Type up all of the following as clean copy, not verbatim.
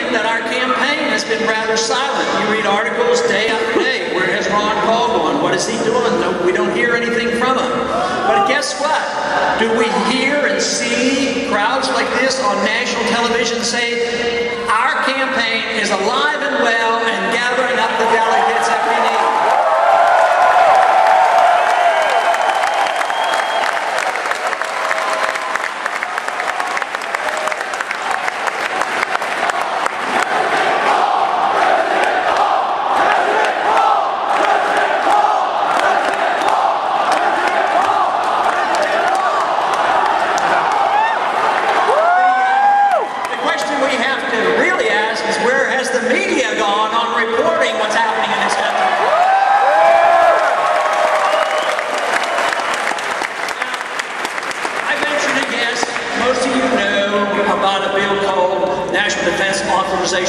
find that our campaign has been rather silent. You read articles day after day. Where has Ron Paul gone? What is he doing? No, we don't hear anything from him. But guess what? Do we hear and see crowds like this on national television say, our campaign is alive and well and gathering up the delegates that we need?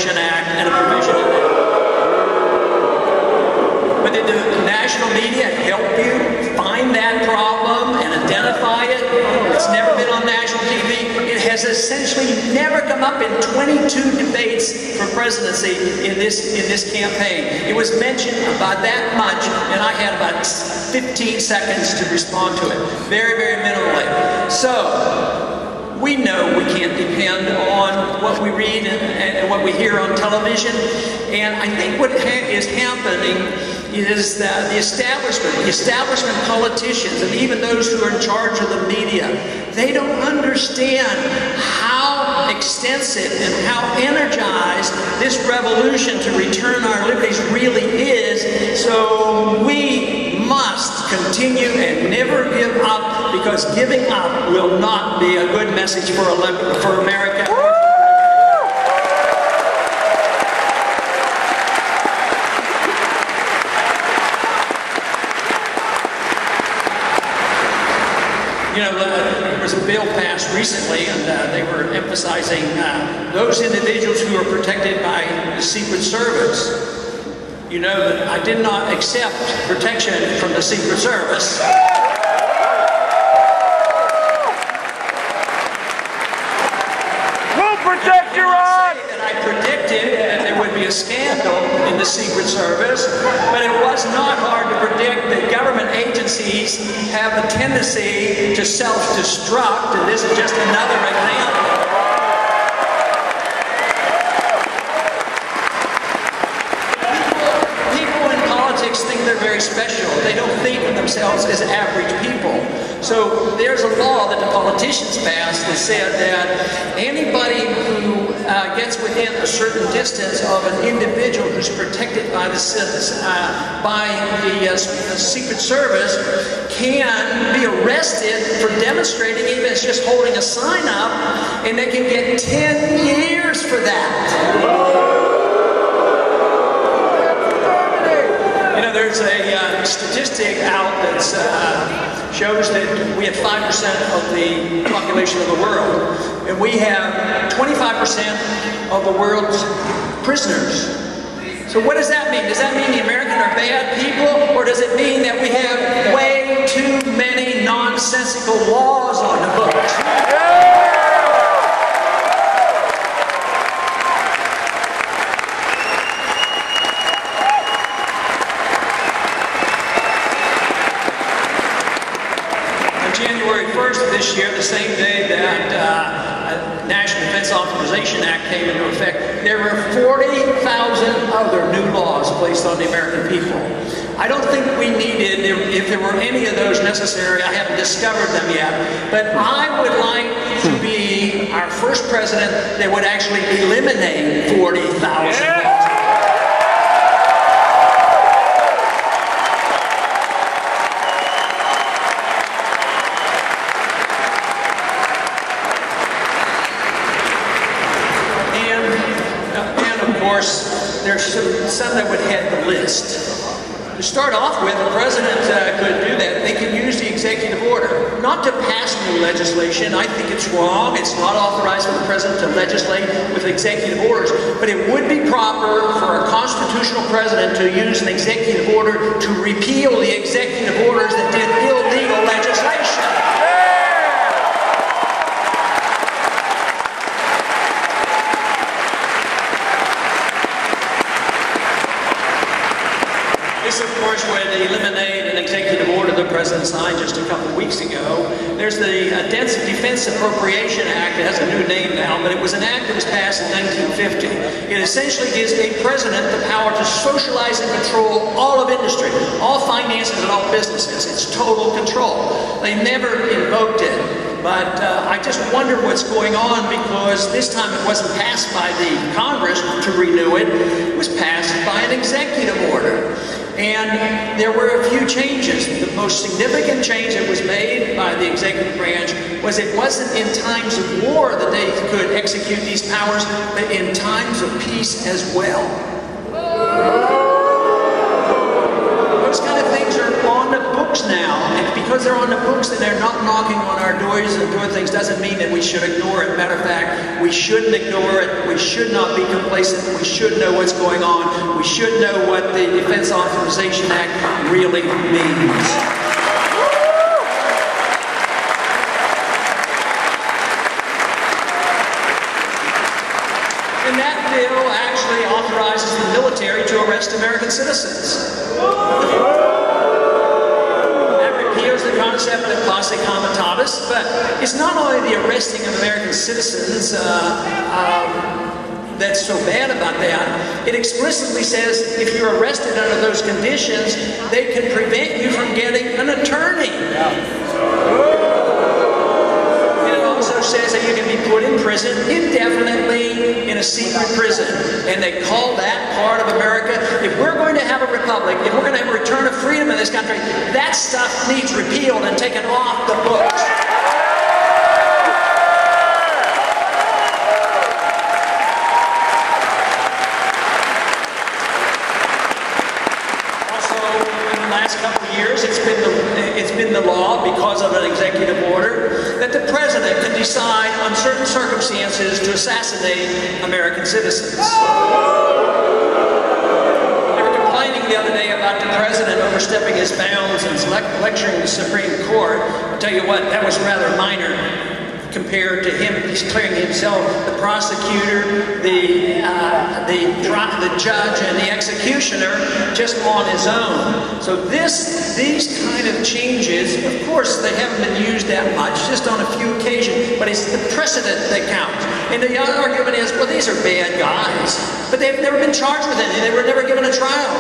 Act and a provision in it. But did the national media help you find that problem and identify it? It's never been on national TV. It has essentially never come up in 22 debates for presidency in this campaign. It was mentioned about that much, and I had about 15 seconds to respond to it. Very, very minimally. So, we know we can't depend on what we read and what we hear on television. And I think what is happening is that the establishment politicians, and even those who are in charge of the media, they don't understand how extensive and how energized this revolution to return our liberties really is. So we must continue and never give up, because giving up will not be a good message for America. You know, there was a bill passed recently, and they were emphasizing those individuals who are protected by the Secret Service. You know that I did not accept protection from the Secret Service. We'll protect you, Ron! I predicted that there would be a scandal in the Secret Service, but it was not hard to predict that government agencies have a tendency to self-destruct, and this is just another example. Think they're very special. They don't think of themselves as average people. So there's a law that the politicians passed that said that anybody who gets within a certain distance of an individual who's protected by the Secret Service can be arrested for demonstrating, even if it's just holding a sign up, and they can get 10 years for that. You know, there's a statistic out that shows that we have 5% of the population of the world, and we have 25% of the world's prisoners. So what does that mean? Does that mean the Americans are bad people, or does it mean that we have way too many nonsensical laws on the books? This year, the same day that National Defense Authorization Act came into effect, there were 40,000 other new laws placed on the American people. I don't think we needed, if there were any of those necessary, I haven't discovered them yet, but I would like to be our first president that would actually eliminate 40,000 laws. There's some that would head the list. To start off with, the president could do that. They can use the executive order, not to pass new legislation. I think it's wrong. It's not authorized for the president to legislate with executive orders. But it would be proper for a constitutional president to use an executive order to repeal the executive orders that did illegal legislation. course, would eliminate an executive order the president signed just a couple weeks ago. There's the Defense Appropriation Act. It has a new name now, but it was an act that was passed in 1950. It essentially gives a president the power to socialize and control all of industry, all finances and all businesses. It's total control. They never invoked it. But I just wonder what's going on, because this time it wasn't passed by the Congress to renew it. It was passed by an executive order. And there were a few changes. The most significant change that was made by the executive branch was it wasn't in times of war that they could execute these powers, but in times of peace as well. Those kind of things are on the books now, and because they're on the books and they're not knocking on our doors and doing things doesn't mean that we should ignore it. Matter of fact, we shouldn't ignore it. We should not be complacent. We should know what's going on. We should know what the Defense Authorization Act really means. And that bill actually authorizes the military to arrest American citizens. That repeals the concept of posse comitatus, but it's not only the arresting of American citizens that's so bad about that. It explicitly says if you're arrested under those conditions, they can prevent you from getting an attorney. Says that you can be put in prison indefinitely in a secret prison. And they call that part of America. If we're going to have a republic, if we're going to have a return of freedom in this country, that stuff needs repealed and taken off the books. Couple of years, it's been the law, because of an executive order, that the president can decide on certain circumstances to assassinate American citizens. They were complaining the other day about the president overstepping his bounds and lecturing the Supreme Court. I'll tell you what, that was rather minor compared to him declaring himself the prosecutor, the judge, and the executioner just on his own. So these kind of changes, of course, they haven't been used that much, just on a few occasions, but it's the precedent that counts. And the argument is, well, these are bad guys, but they've never been charged with anything. They were never given a trial.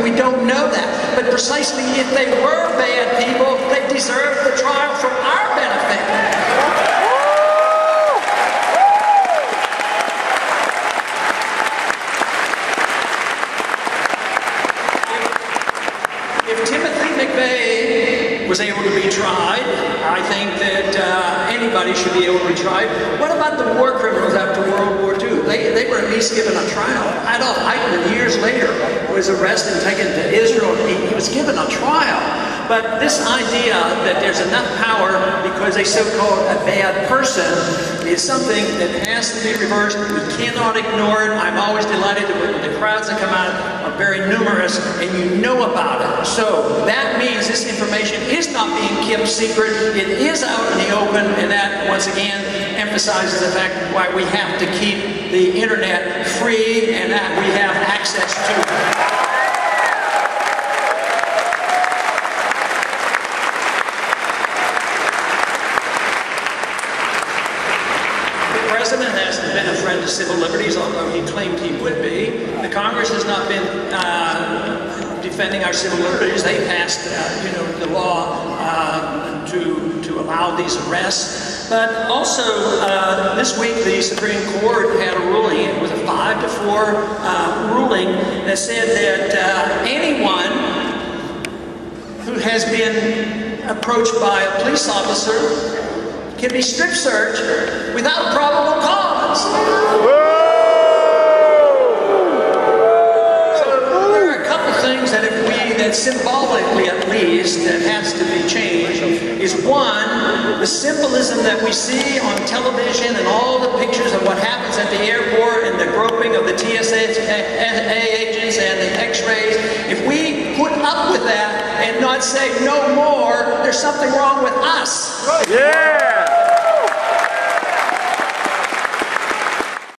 We don't know that. But precisely if they were bad people, they deserve the trial for our benefit. Was able to be tried. I think that anybody should be able to be tried. What about the war criminals after World War II? They were at least given a trial. Adolf Hitler, years later, was arrested and taken to Israel. He was given a trial. But this idea that there's enough power because a so-called a bad person is something that has to be reversed. We cannot ignore it. I'm always delighted that the crowds that come out are very numerous and you know about it. So that means this information is not being kept secret. It is out in the open, and that once again emphasizes the fact why we have to keep the internet free and that we have access to it. The president hasn't been a friend to civil liberties, although he claimed he would be. The Congress has not been defending our civil liberties. They passed, the law to allow these arrests. But also, this week the Supreme Court had a ruling. It was a 5-4 ruling that said that anyone who has been approached by a police officer can be strip searched without probable cause. So there are a couple things that that symbolically at least, that has to be changed, is one, the symbolism that we see on television and all the pictures of what happens at the airport and the groping of the TSA agents and the x-rays. If we put up with that and not say no more, there's something wrong with us. Yeah!